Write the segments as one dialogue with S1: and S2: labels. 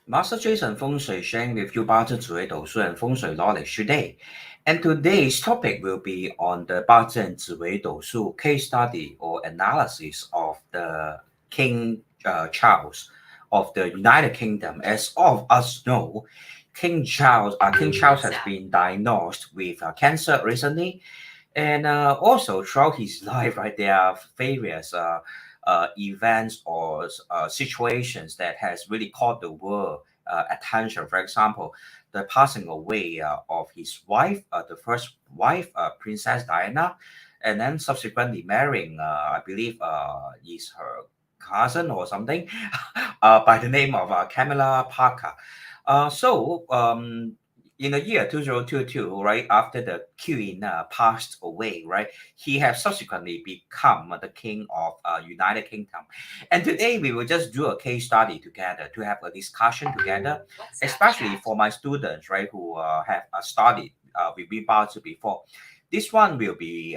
S1: Master Jason 风水 sharing with you 八字紫微斗数 and 风水 knowledge today. And today's topic will be on the 八字紫微斗数 case study or analysis of the King Charles of the United Kingdom. As all of us know, King Charles has been diagnosed with cancer recently, and also throughout his life, right, there are various events or situations that has really caught the world attention. For example, the passing away of his wife, the first wife, Princess Diana, and then subsequently marrying, I believe, is her cousin or something, by the name of Camilla Parker. In the year 2022, right after the queen passed away, right, he has subsequently become the king of United Kingdom. And today we will just do a case study together to have a discussion together, especially for my students, right, who have studied with me Bazi before. This one will be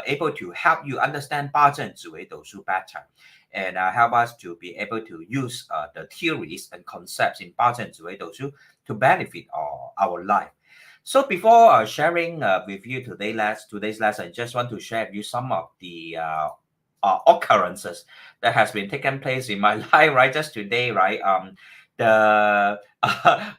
S1: able to help you understand 八正紫微斗数 better and help us to be able to use the theories and concepts in 八正紫微斗数 to benefit our life. So before sharing with you today's lesson, just want to share with you some of the occurrences that has been taken place in my life right just today, right? The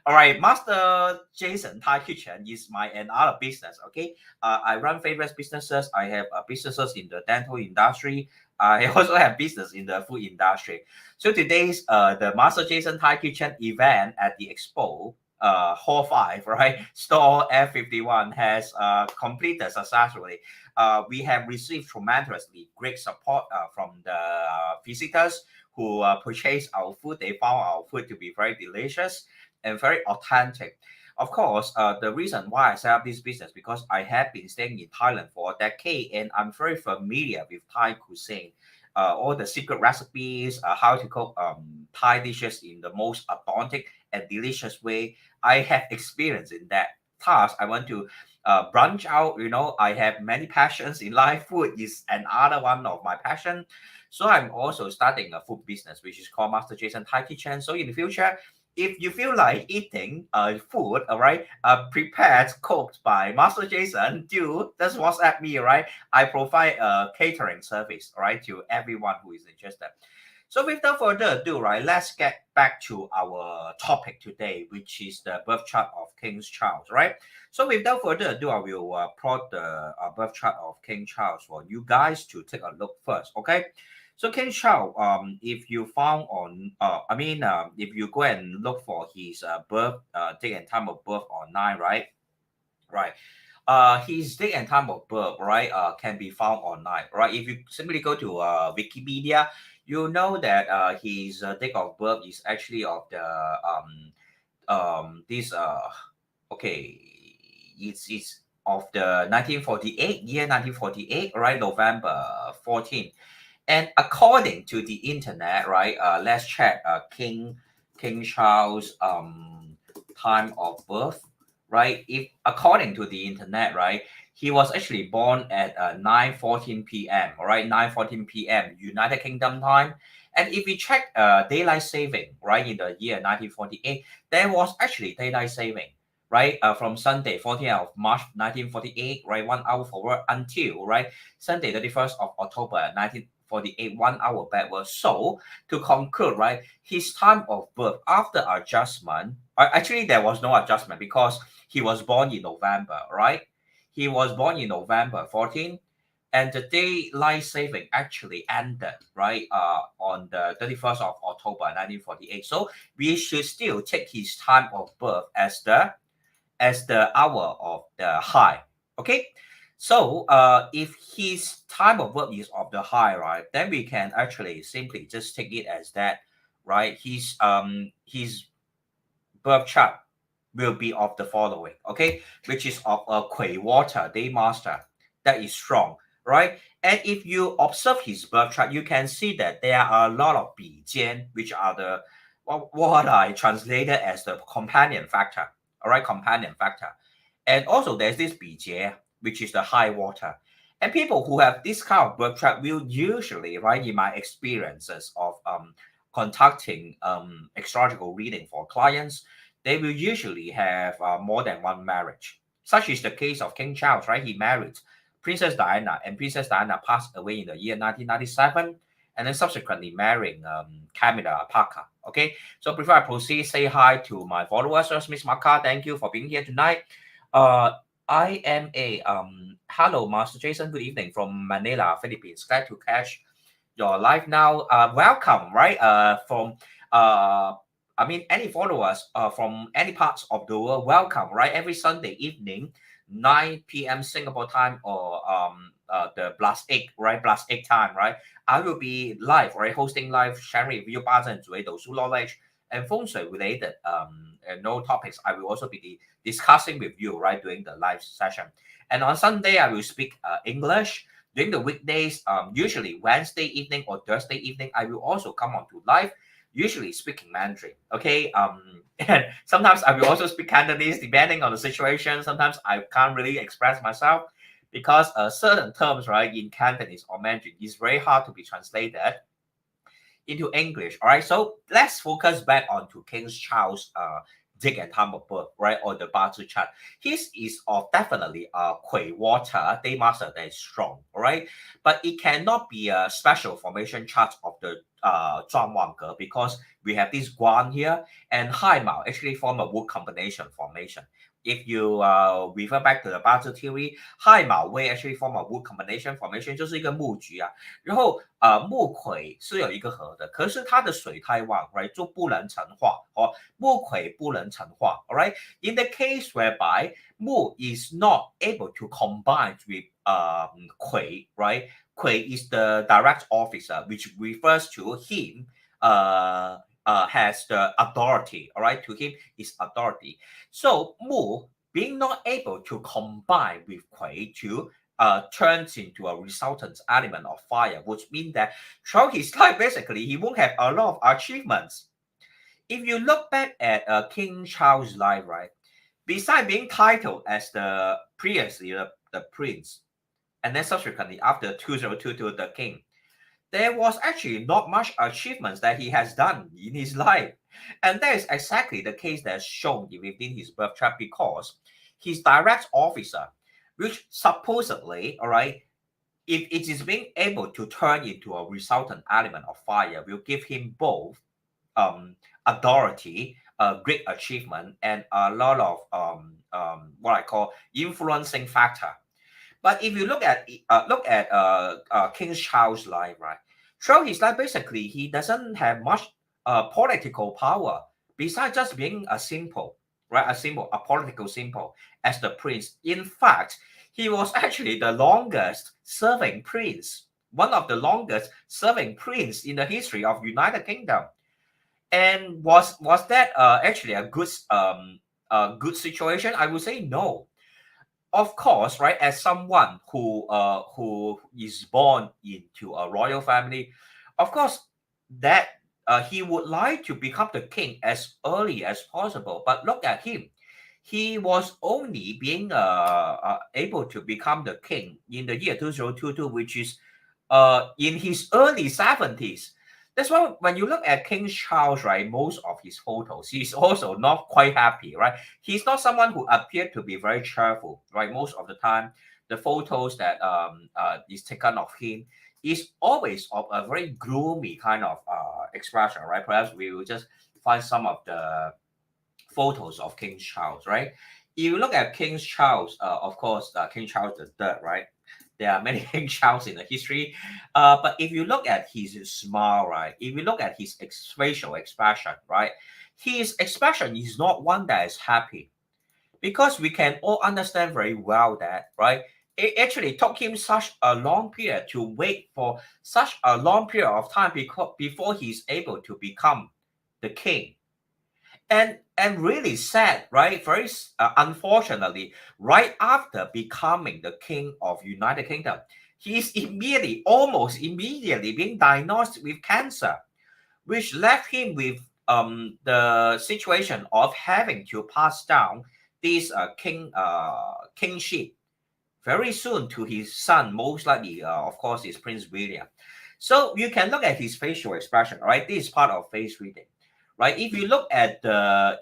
S1: all right, Master Jason Thai Kitchen is my another business. Okay, I run various businesses. I have businesses in the dental industry. I also have business in the food industry. So today's the Master Jason Thai Kitchen event at the Expo Hall 5, right? Store F51 has completed successfully. We have received tremendously great support from the visitors who purchased our food. They found our food to be very delicious and very authentic. Of course, the reason why I set up this business because I have been staying in Thailand for a decade and I'm very familiar with Thai cuisine. All the secret recipes, how to cook Thai dishes in the most authentic and delicious way. I have experience in that task. I want to branch out. I have many passions in life. Food is another one of my passion. So I'm also starting a food business, which is called Master Jason Thai Kitchen. So in the future, if you feel like eating food, all right, prepared, cooked by Master Jason, do just WhatsApp me, all right? I provide a catering service, all right, to everyone who is interested. So without further ado, right, let's get back to our topic today, which is the birth chart of King Charles, right? So without further ado, I will plot the birth chart of King Charles for you guys to take a look first, okay? So King Charles, if you found on, if you go and look for his birth date and time of birth online, right? Right. His date and time of birth, right, can be found online, right? If you simply go to Wikipedia, you know that his date of birth is actually of the this okay, it's of the 1948 year 1948, right, November 14th. And according to the internet, right, let's check King Charles time of birth, right? If according to the internet, right, he was actually born at 9:14 p.m. All right, 9:14 p.m. United Kingdom time. And if we check daylight saving, right, in the year 1948, there was actually daylight saving, right, from Sunday 14th of March 1948, right, 1 hour forward until right Sunday 31st of October 1948, 1 hour backward. So to conclude, right, his time of birth after adjustment, actually there was no adjustment because he was born in November, right? He was born in November 14th, and the daylight saving actually ended, right, on the 31st of October 1948. So we should still take his time of birth as the hour of the high. Okay. So if his time of birth is of the high, right, then we can actually simply just take it as that, right? His birth chart will be of the following, okay, which is of a Quay water day master that is strong, right? And if you observe his birth chart, you can see that there are a lot of 比肩, which are the what I translated as the companion factor, all right, companion factor. And also there's this 比劫, which is the high water. And people who have this kind of birth chart will usually, right, in my experiences of conducting astrological reading for clients, they will usually have more than one marriage. Such is the case of King Charles, right? He married Princess Diana, and Princess Diana passed away in the year 1997, and then subsequently marrying Camilla Parker. Okay, so before I proceed, say hi to my followers. First, Miss Maka, thank you for being here tonight. I am a hello, Master Jason. Good evening from Manila, Philippines. Glad to catch your live now. Welcome, right? Any followers from any parts of the world, welcome, right? Every Sunday evening, 9 p.m. Singapore time, or the +8, right? +8 time, right? I will be live, right? Hosting live, sharing with you Bazi and ZWDS knowledge and feng shui related and no topics. I will also be discussing with you, right, during the live session. And on Sunday, I will speak English. During the weekdays, usually Wednesday evening or Thursday evening, I will also come on to live, usually speaking Mandarin. Okay. And sometimes I will also speak Cantonese depending on the situation. Sometimes I can't really express myself because certain terms, right, in Cantonese or Mandarin is very hard to be translated into English. All right. So let's focus back on to King Charles date and time of birth, right, or the Bazi chart. His is of definitely Kui water, day master that is strong, all right, but it cannot be a special formation chart of the Zhuangwang because we have this Guan here and Hai Mao actually form a wood combination formation. If you refer back to the Bazi theory, Hai Mao Wei actually form a wood combination formation， 就是一个木局啊。然后木魁是有一个合的，可是它的水太旺 ，right 就不能成化，哦，木魁不能成化 ，all right. In the case whereby Mu is not able to combine with Kui, right? Kui is the direct officer, which refers to him has the authority, all right? To him is authority. So Mu being not able to combine with Kui to turns into a resultant element of fire, which means that throughout his life, basically, he won't have a lot of achievements. If you look back at King Charles' life, right, besides being titled as the previously the prince, and then subsequently after 2022 the king, there was actually not much achievements that he has done in his life. And that is exactly the case that's shown within his birth chart because his direct officer, which supposedly, all right, if it is being able to turn into a resultant element of fire, will give him both authority, a great achievement, and a lot of what I call influencing factor. But if you look at King Charles' life, right, throughout his life, basically he doesn't have much political power besides just being a simple, right, a political symbol as the prince. In fact, he was actually the longest serving prince, one of the longest serving prince in the history of United Kingdom. And was that actually a good situation? I would say no. Of course, right? As someone who is born into a royal family, of course that he would like to become the king as early as possible. But look at him; he was only being able to become the king in the year 2022, which is in his early 70s. That's why when you look at King Charles, right, most of his photos, he's also not quite happy, right? He's not someone who appeared to be very cheerful, right? Most of the time, the photos that is taken of him is always of a very gloomy kind of expression, right? Perhaps we will just find some of the photos of King Charles, right? If you look at King Charles, of course, King Charles III, right? There are many King Charles in the history, but if you look at his smile, right? If you look at his facial expression, right? His expression is not one that is happy, because we can all understand very well that, right? It actually took him such a long period to wait for such a long period of time before he's able to become the king. And really sad, right? Very unfortunately, right after becoming the king of United Kingdom, he is almost immediately being diagnosed with cancer, which left him with the situation of having to pass down this kingship very soon to his son, most likely, of course, is Prince William. So you can look at his facial expression, right? This is part of face reading, right? If you look at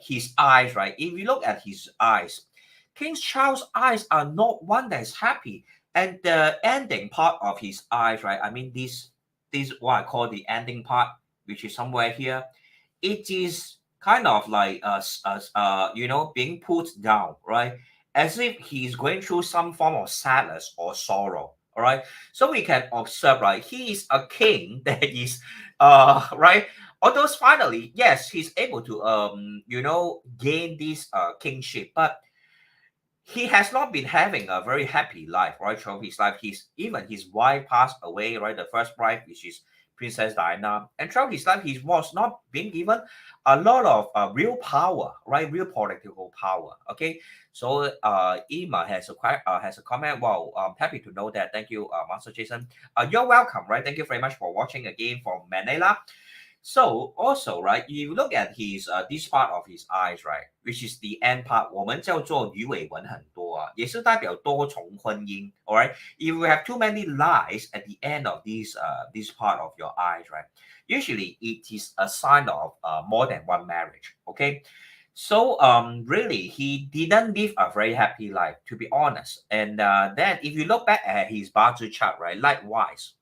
S1: his eyes, right? If you look at his eyes, King Charles' eyes are not one that is happy. And the ending part of his eyes, right? I mean, this what I call the ending part, which is somewhere here. It is kind of like being put down, right? As if he's going through some form of sadness or sorrow. All right. So we can observe, right? He is a king that is right. Although finally, yes, he's able to gain this kingship, but he has not been having a very happy life, right? Throughout his life, his wife passed away, right? The first wife, which is Princess Diana, and throughout his life, he was not being given a lot of real power, right? Real political power. Okay, so Emma has a comment. Wow, I'm happy to know that. Thank you, Master Jason. You're welcome, right? Thank you very much for watching again from Manila. So also, right, you look at his this part of his eyes, right, which is the end part，我们叫做鱼尾纹很多啊，也是代表多重婚姻。All right, if you have too many lines at the end of this part of your eyes, right, usually it is a sign of more than one marriage. Okay, so really he didn't live a very happy life, to be honest. And then if you look back at his Bazi chart, right, likewise.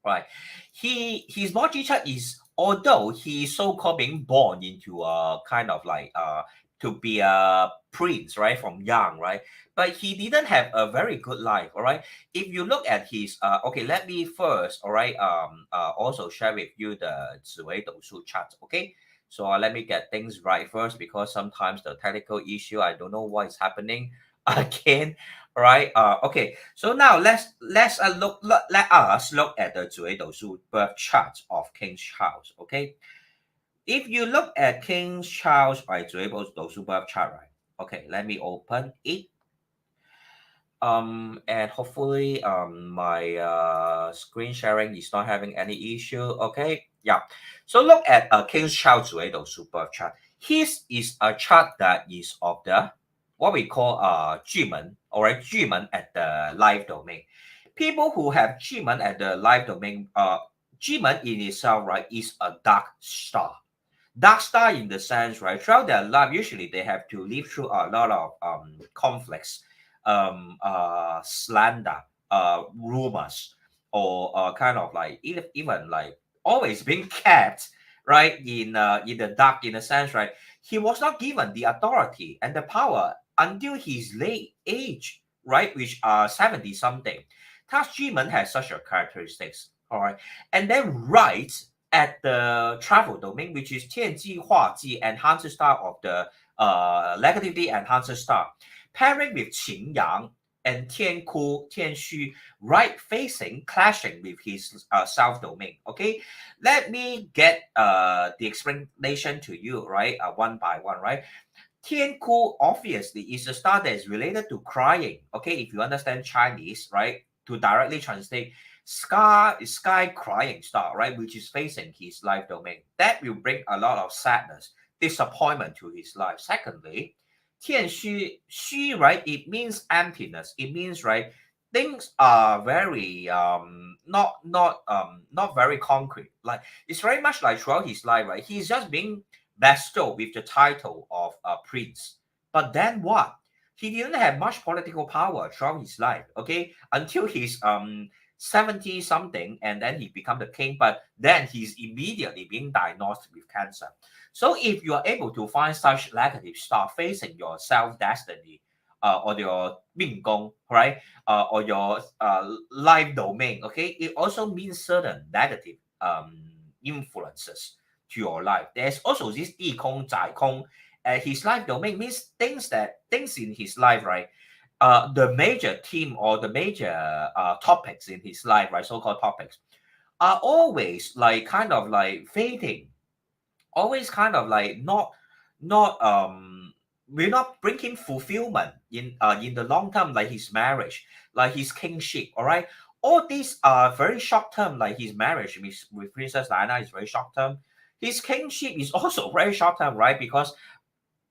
S1: Right. His body chart is, although he is so-called being born into a kind of like to be a prince, right, from young, right? But he didn't have a very good life, all right. If you look at his okay, let me first, all right, also share with you the 紫微斗数 chart, okay? So let me get things right first, because sometimes the technical issue, I don't know what is happening again. Right. Okay. So now let us look at the 紫微斗数 birth chart of King Charles. Okay. If you look at King Charles, right, 紫微斗数 birth chart, right? Okay. Let me open it. And hopefully my screen sharing is not having any issue. Okay. Yeah. So look at King Charles 紫微斗数 birth chart. His is a chart that is of the what we call Jimen, all right, Jimen at the life domain. People who have Jimen at the life domain, Jimen in itself, right, is a dark star. Dark star in the sense, right, throughout their life, usually they have to live through a lot of conflicts, slander, rumors, or kind of like even like always being kept right in the dark, in a sense, right. He was not given the authority and the power until his late age, right, which are 70 something. Thus, Jimen has such a characteristics, all right, and then right at the travel domain, which is 天机化忌enhancer star of the negatively enhancer star, pairing with Qin Yang and Tian Ku, Tian Xu, right facing, clashing with his south domain. Okay, let me get the explanation to you, right, one by one, right. Tian Ku obviously is a star that is related to crying. Okay, if you understand Chinese, right, to directly translate, sky crying star, right, which is facing his life domain. That will bring a lot of sadness, disappointment to his life. Secondly, 天虚, Xu, right, it means emptiness. It means, right, things are very not very concrete. Like it's very much like throughout his life, right? He's just being bestowed with the title of a prince. But then what? He didn't have much political power throughout his life, okay, until he's 70 something, and then he become the king, but then he's immediately being diagnosed with cancer. So if you are able to find such negative stuff facing your self destiny, or your 命宫, right, or your life domain, okay, it also means certain negative influences to your life. There's also this 地空宅空, his life domain means things in his life, right, the major theme or the major topics in his life, right, so-called topics, are always like kind of like fading, always kind of like not will not bring him fulfillment in the long term, like his marriage, like his kingship. All right, all these are very short term, like his marriage with Princess Diana is very short term. His kingship is also very short term, right? Because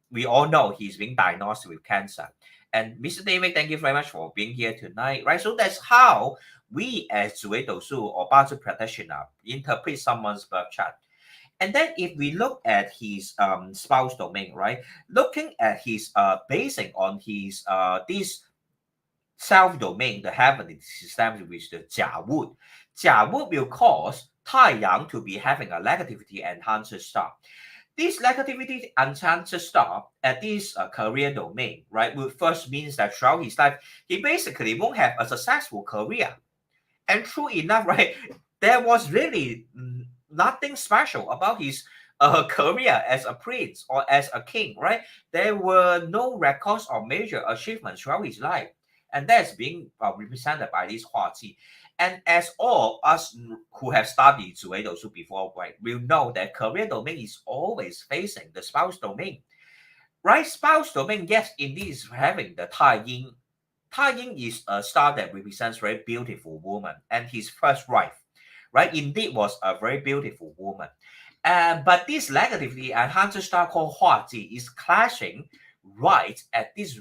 S1: we all know he's being diagnosed with cancer. And Mr. David, thank you very much for being here tonight, right? So that's how we as 紫微斗数or Bazi practitioner interpret someone's birth chart. And then if we look at his spouse domain, right? Looking at his basing on his this self domain, the heavenly system with the Jia Wood will cause 太阳 to be having a negativity enhancer star. This negativity enhancer star at this career domain, right, will first means that throughout his life, he basically won't have a successful career. And true enough, right, there was really nothing special about his career as a prince or as a king, right? There were no records or major achievements throughout his life. And that's being represented by this Huaji. And as all us who have studied 紫微斗数 before, right, will know that career domain is always facing the spouse domain. Right? Spouse domain, yes, indeed is having the Tai Yin. Tai Yin is a star that represents very beautiful woman, and his first wife, right, indeed was a very beautiful woman. But this negatively enhanced star called Hua Ji is clashing right at this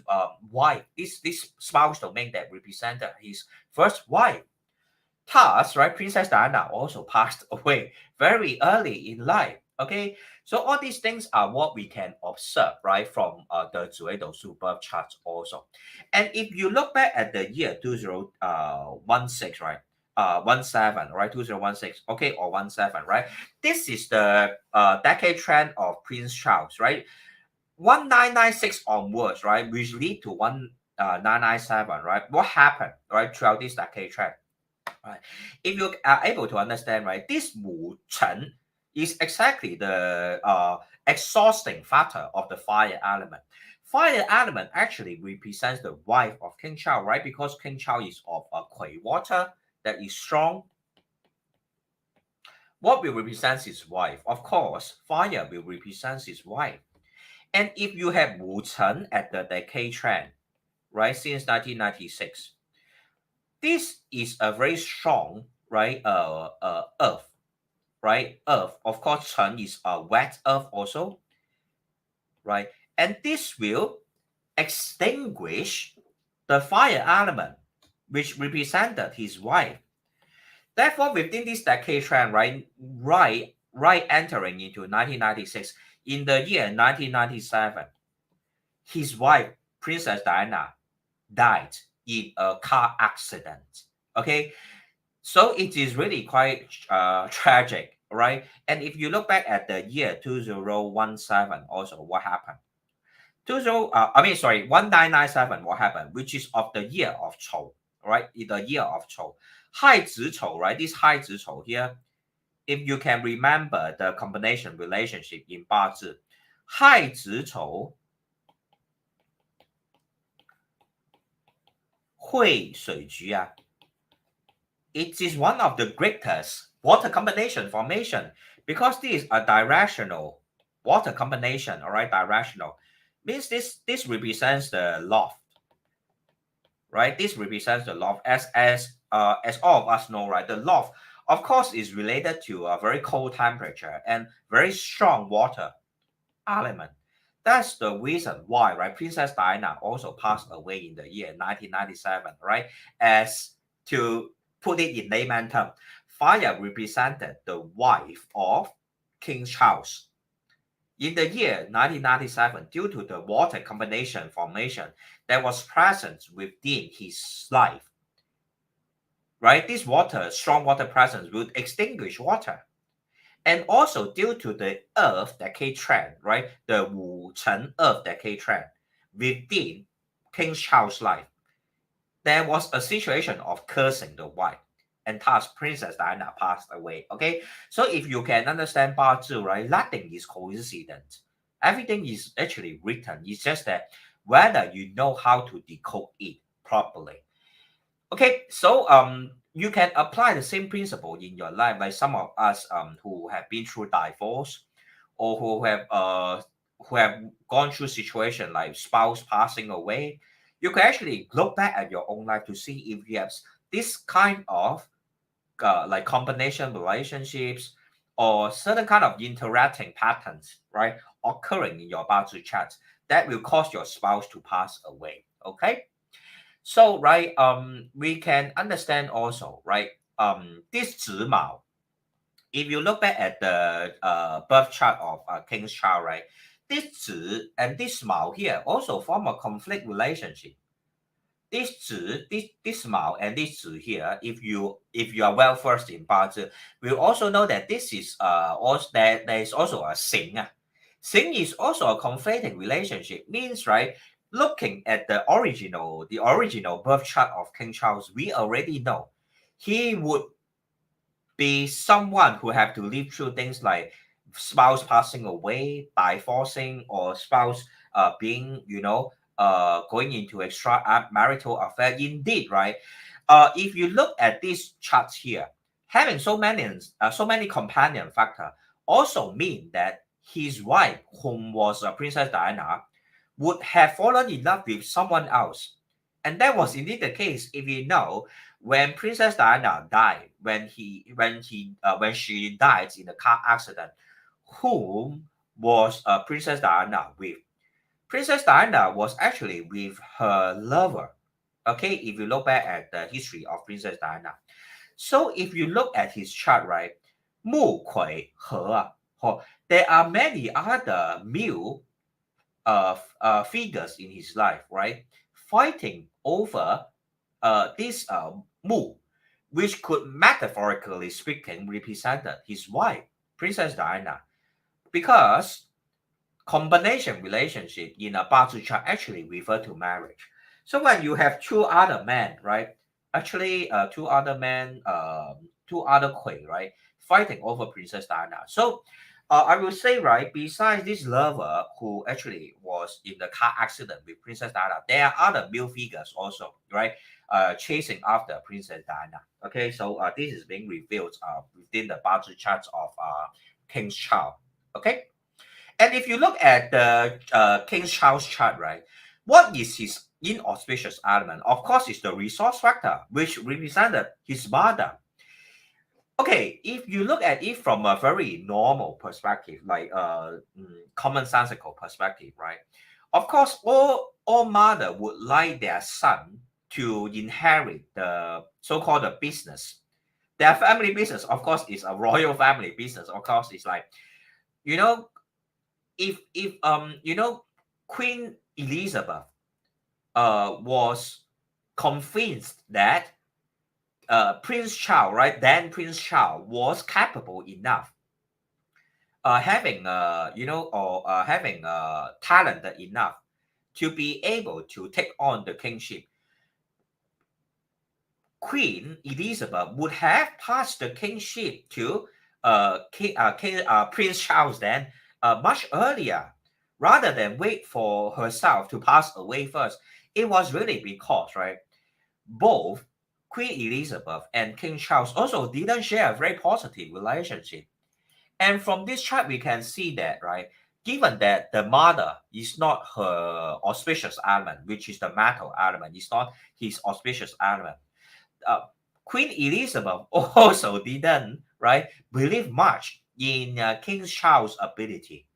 S1: wife, this spouse domain that represented his first wife. Thus, right, Princess Diana also passed away very early in life. Okay, so all these things are what we can observe, right, from the 紫微斗数 birth charts also. And if you look back at the year 2016, right, 17, right, 2016, okay, or 17, right, this is the decade trend of Prince Charles, right, 1996 onwards, right, which lead to 1997, right. What happened, right, throughout this decade trend? Right. If you are able to understand, right, this Wu Chen is exactly the exhausting factor of the fire element. Fire element actually represents the wife of King Charles, right? Because King Charles is of a Kui water that is strong. What will represent his wife? Of course, fire will represent his wife. And if you have Wu Chen at the decade trend, right, since 1996, this is a very strong, right, earth, right, earth. Of course, Chen is a wet earth also, right, and this will extinguish the fire element, which represented his wife. Therefore, within this decade trend, right entering into 1996, in the year 1997, his wife, Princess Diana, died in a car accident. Okay, so it is really quite tragic, right? And if you look back at the year 2017, also what happened? 1997, what happened? Which is of the year of Chou, right? In the year of Chou. Hai Zi Chou, right? This Hai Zi Chou here, if you can remember the combination relationship in Bazi, Hai Zi Chou, Hui Shui Ju it is one of the greatest water combination formation because this is a directional water combination, all right, directional. Means this represents the loft, right? This represents the loft as all of us know, right? The loft, of course, is related to a very cold temperature and very strong water element. That's the reason why, right? Princess Diana also passed away in the year 1997, right? As to put it in layman term, fire represented the wife of King Charles. In the year 1997, due to the water combination formation that was present within his life, right? This water, strong water presence, would extinguish water. And also due to the Earth decade trend, right? The Wu Chen Earth decade trend within King Charles' life, there was a situation of cursing the wife. And thus Princess Diana passed away. Okay. So if you can understand Bazi, right? Nothing is coincidence. Everything is actually written. It's just that whether you know how to decode it properly. Okay, so you can apply the same principle in your life, like some of us who have been through divorce or who have gone through situation like spouse passing away. You can actually look back at your own life to see if you have this kind of like combination relationships or certain kind of interacting patterns, right, occurring in your Bazi chart that will cause your spouse to pass away. Okay. So right, we can understand also, right, this 子卯, if you look back at the birth chart of King's child, right, this 子 and this Mao here also form a conflict relationship. This 子, this Mao and this 子 here, if you are well versed in Bazi, we also know that this is also there is also a Xing. Xing is also a conflicting relationship. Means right, looking at the original birth chart of King Charles, we already know he would be someone who have to live through things like spouse passing away, divorcing, or spouse being, going into extra marital affair. Indeed, right? If you look at these charts here, having so many companion factor also mean that his wife, whom was Princess Diana, would have fallen in love with someone else. And that was indeed the case. If you know, when Princess Diana died, when she died in a car accident, whom was Princess Diana with? Princess Diana was actually with her lover. Okay, if you look back at the history of Princess Diana. So if you look at his chart, right, 木魁和啊, there are many other male figures in his life, right, fighting over this Mu, which could metaphorically speaking represented his wife, Princess Diana, because combination relationship in a Bazi chart actually refer to marriage. So when you have two other men, right, actually two other queen, right, fighting over Princess Diana. So I will say, right, besides this lover who actually was in the car accident with Princess Diana, there are other male figures also, right, chasing after Princess Diana. Okay, so this is being revealed within the Bazi charts of King's Child. Okay. And if you look at the King Charles chart, right, what is his inauspicious element? Of course, it's the resource factor, which represented his mother. Okay, if you look at it from a very normal perspective, like commonsensical perspective, right? Of course, all mother would like their son to inherit the so-called the business. Their family business, of course, is a royal family business. Of course, it's like, you know, if Queen Elizabeth was convinced that Prince Charles, right, then Prince Charles was capable enough, having or having talented enough to be able to take on the kingship, Queen Elizabeth would have passed the kingship to Prince Charles then much earlier, rather than wait for herself to pass away first. It was really because, right, both Queen Elizabeth and King Charles also didn't share a very positive relationship. And from this chart, we can see that, right, given that the mother is not her auspicious element, which is the metal element, is not his auspicious element, uh, Queen Elizabeth also didn't, right, believe much in King Charles' ability.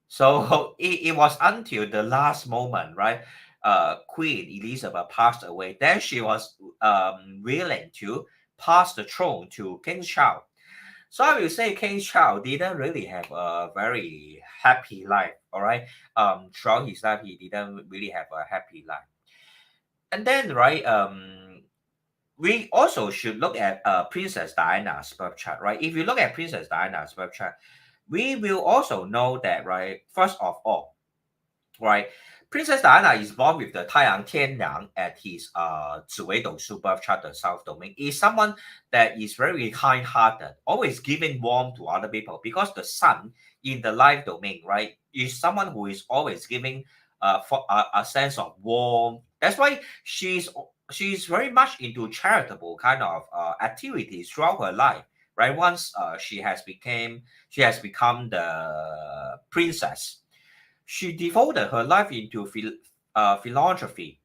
S1: So it was until the last moment, right, Queen Elizabeth passed away, then she was willing to pass the throne to King Charles. So I will say King Charles didn't really have a very happy life, all right. Throughout his life, he didn't really have a happy life. And then, right, we also should look at Princess Diana's birth chart, right? If you look at Princess Diana's birth chart, we will also know that, right, first of all, right, Princess Diana is born with the Taiyang Tianyang at his ZWDS birth chart, the South Domain, is someone that is very kind-hearted, always giving warmth to other people, because the sun in the life domain, right, is someone who is always giving for a sense of warmth. That's why she's very much into charitable kind of activities throughout her life, right? Once she has become the princess, she devoted her life into philanthropy,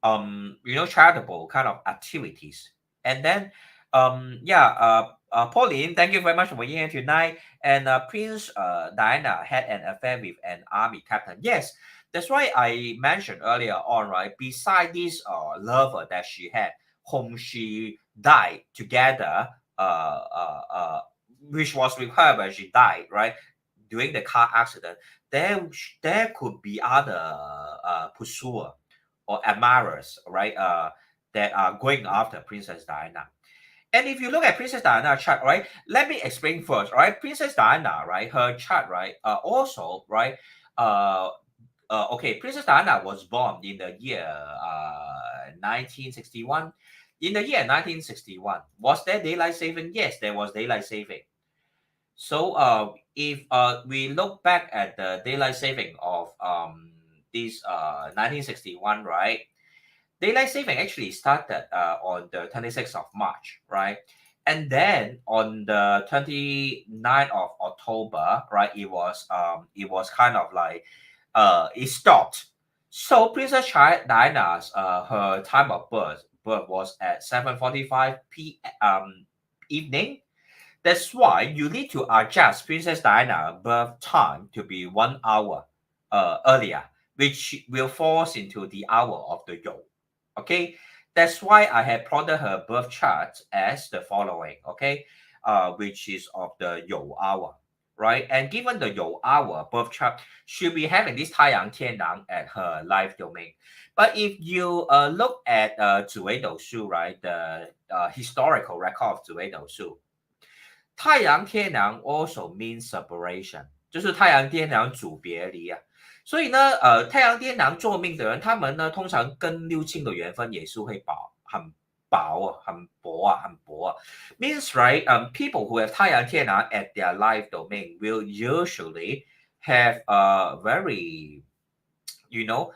S1: charitable kind of activities. And then Pauline, thank you very much for being here tonight. And Prince Diana had an affair with an army captain. Yes, that's why I mentioned earlier on, right? Beside this lover that she had, whom she died together, which was with her when she died, right? During the car accident, there could be other pursuer or admirers, right? That are going after Princess Diana. And if you look at Princess Diana chart, right, let me explain first, right? Princess Diana, right, her chart, right, also, right, uh, okay, Princess Diana was born in the year 1961. In the year 1961, was there daylight saving? Yes, there was daylight saving. So if we look back at the daylight saving of this 1961, right? Daylight saving actually started on the 26th of March, right? And then on the 29th of October, right, it was kind of like it stopped. So Princess Diana's her time of birth was at 7:45 p.m. Evening. That's why you need to adjust Princess Diana birth time to be 1 hour earlier, which will fall into the hour of the Yole. Okay, that's why I have plotted her birth chart as the following. Okay, which is of the Yole hour, right? And given the Yole hour birth chart, she'll be having this 太阳天狼 at her life domain. But if you look at 紫微斗数, right, the historical record of 紫微斗数。太阳天梁 also means separation，就是太阳天梁主别离啊。所以呢，太阳天梁做命的人，他们呢通常跟六亲的缘分也是会很薄啊，很薄啊，很薄啊。Means right, people who have 太阳天梁 at their life domain will usually have a very, you know,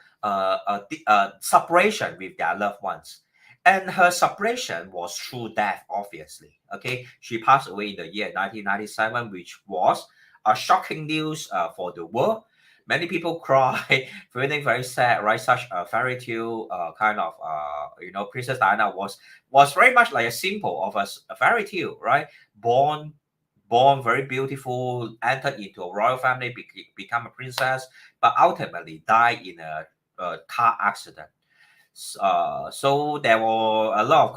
S1: separation with their loved ones. And her separation was through death, obviously. Okay, she passed away in the year 1997, which was a shocking news for the world. Many people cry, feeling very sad, right? Such a fairy tale kind of, Princess Diana was very much like a symbol of a fairy tale, right? Born very beautiful, entered into a royal family, become a princess, but ultimately died in a car accident. So there were a lot of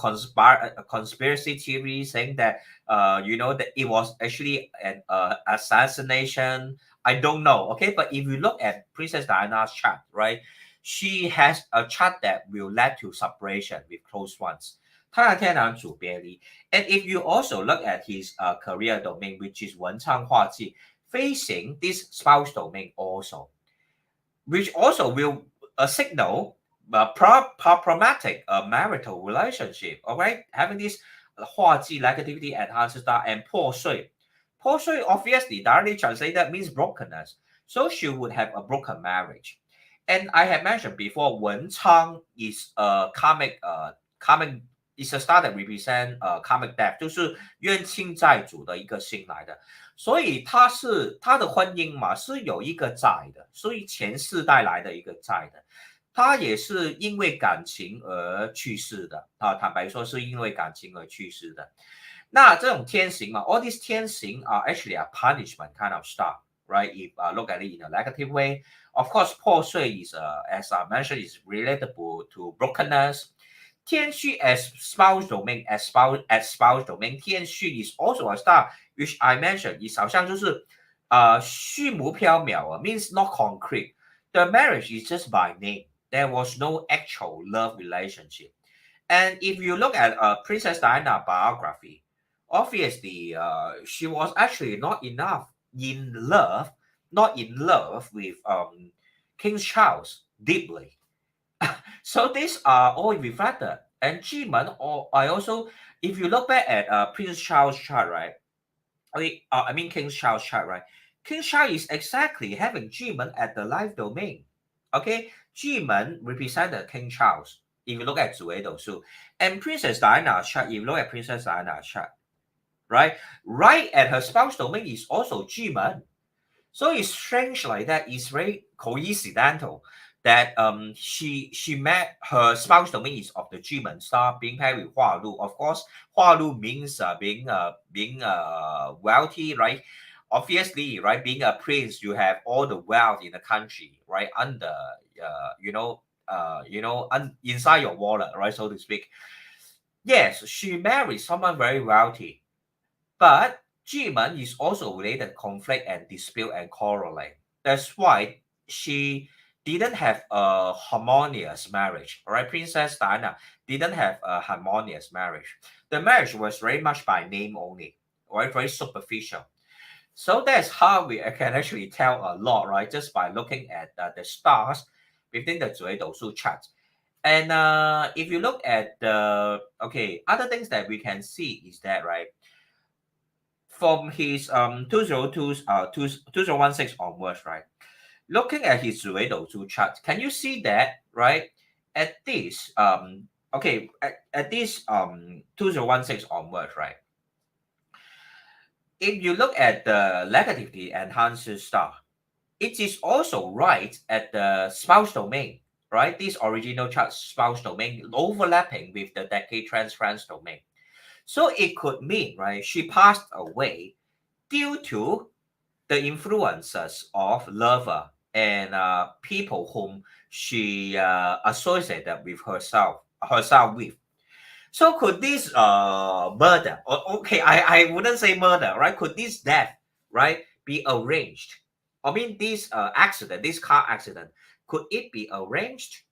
S1: conspiracy theories saying that that it was actually an assassination. I don't know. Okay, but if you look at Princess Diana's chart, right, she has a chart that will lead to separation with close ones. 太阳天狼主别离. And if you also look at his career domain, which is 文昌化忌, facing this spouse domain also, which also will signal problematic marital relationship. All right, having this 化忌 negativity enhances that and 破碎. 破碎 obviously directly translated means brokenness. So she would have a broken marriage. And I have mentioned before, 文昌 is a karmic is a star that represent karmic debt， 就是冤亲债主的一个星来的。所以他的婚姻嘛是有一个债的，所以前世带来的一个债的。他也是因为感情而去世的啊，坦白说是因为感情而去世的。那这种天刑嘛 ，all these 天刑 are actually a punishment kind of stuff, right? If look at it in a negative way, of course, 破碎 is as I mentioned is relatable to brokenness. 天虚 as spouse domain, as spouse domain, 天虚 is also a star, which I mentioned is 好像就是虚无缥缈 means not concrete. The marriage is just by name. There was no actual love relationship. And if you look at Princess Diana biography, obviously she was actually not in love with King Charles deeply. So these are all reflected. And Jimen, or I also, if you look back at Prince Charles' chart, right? I mean King Charles' chart, right? King Charles is exactly having Jimen at the life domain. Okay, Jimen represented King Charles. If you look at 紫微斗数, and Princess Diana's chart, if you look at Princess Diana's chart, right? Right at her spouse domain is also Jimen. So it's strange like that. It's very coincidental. that she met her spouse domain is of the Jimen star being paired with Hua Lu. Of course, Hua Lu means being wealthy, right? Obviously, right, being a prince, you have all the wealth in the country, right, under inside your wallet, right, so to speak. Yes, she married someone very wealthy, but Jimen is also related to conflict and dispute and quarreling. That's why she didn't have a harmonious marriage. All right, Princess Diana didn't have a harmonious marriage. The marriage was very much by name only, right? Very superficial. So that's how we can actually tell a lot, right? Just by looking at the stars within the 紫微斗数 chart. And if you look at the other things that we can see is that, right, from his 202 2016 onwards, right? Looking at his 紫微斗数 chart, can you see that, right? At this at this 2016 onwards, right? If you look at the negativity enhancer star, it is also right at the spouse domain, right? This original chart spouse domain overlapping with the decade transference domain. So it could mean, right, she passed away due to the influences of lover and people whom she associated with herself with. So could this murder, or okay, I wouldn't say murder, right? Could this death, right, be arranged? I mean, this accident, this car accident, could it be arranged?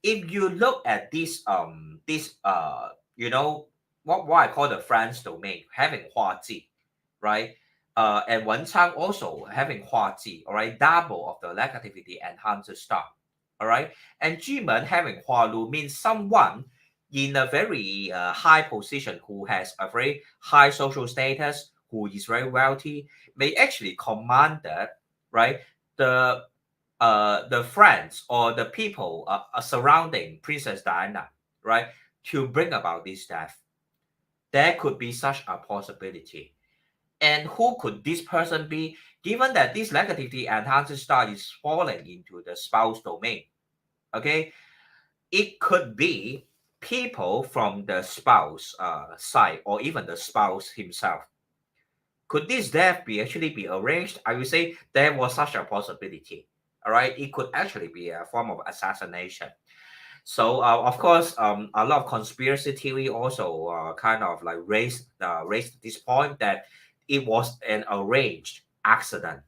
S1: If you look at this what I call the France domain having Hua Ji, right? And Wen Chang also having Hua Ji, all right, double of the negativity enhancer star, all right. And Jimen having Hua Lu means someone in a very high position who has a very high social status, who is very wealthy, may actually command that, right, the friends or the people surrounding Princess Diana, right, to bring about this death. There could be such a possibility. And who could this person be, given that this negativity enhancer star is falling into the spouse domain? Okay, it could be people from the spouse side or even the spouse himself. Could this death be actually be arranged? I would say there was such a possibility. All right, it could actually be a form of assassination. So of course, a lot of conspiracy theory also kind of like raised this point that it was an arranged accident.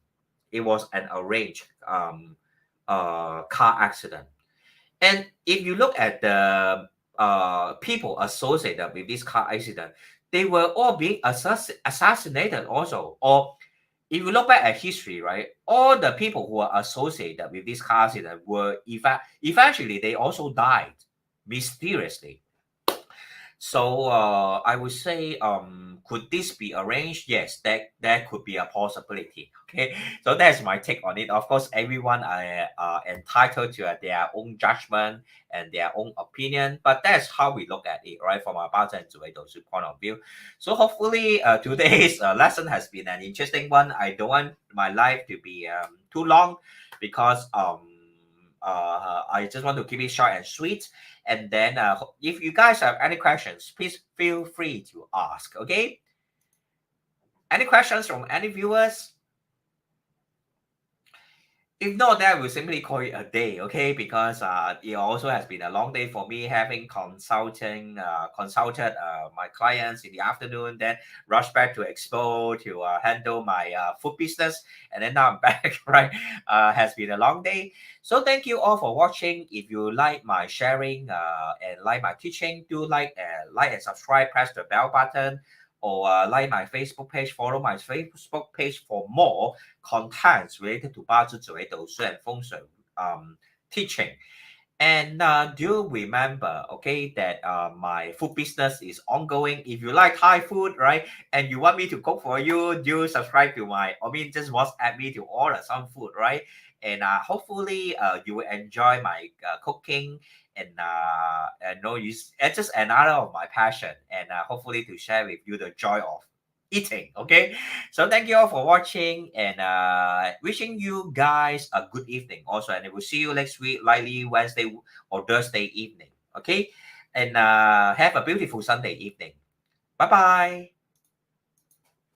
S1: It was an arranged car accident. And if you look at the people associated with this car accident, they were all being assassinated also. Or if you look back at history, right, all the people who are associated with this car accident were eventually they also died mysteriously. So I would say, could this be arranged? Yes, that could be a possibility. Okay, so that's my take on it. Of course, everyone are entitled to their own judgment and their own opinion, but that's how we look at it, right, from a 包正主义导师 point of view. So hopefully, today's lesson has been an interesting one. I don't want my life to be too long because I just want to keep it short and sweet. And then if you guys have any questions, please feel free to ask. Okay. Any questions from any viewers? If not, then we'll simply call it a day, okay? Because it also has been a long day for me, having consulted my clients in the afternoon, then rush back to Expo to handle my food business, and then now I'm back, right? Has been a long day. So thank you all for watching. If you like my sharing and like my teaching, do like and subscribe, press the bell button, or like my Facebook page, follow my Facebook page for more contents related to 八字紫微斗数 and 风水teaching. And do remember, okay, that my food business is ongoing. If you like Thai food, right, and you want me to cook for you, do subscribe to just WhatsApp me to order some food, right? And hopefully you will enjoy my cooking, and know it's just another of my passion, and hopefully to share with you the joy of eating. Okay, so thank you all for watching, and wishing you guys a good evening also, and we'll see you next week, likely Wednesday or Thursday evening. Okay, and have a beautiful Sunday evening. Bye bye.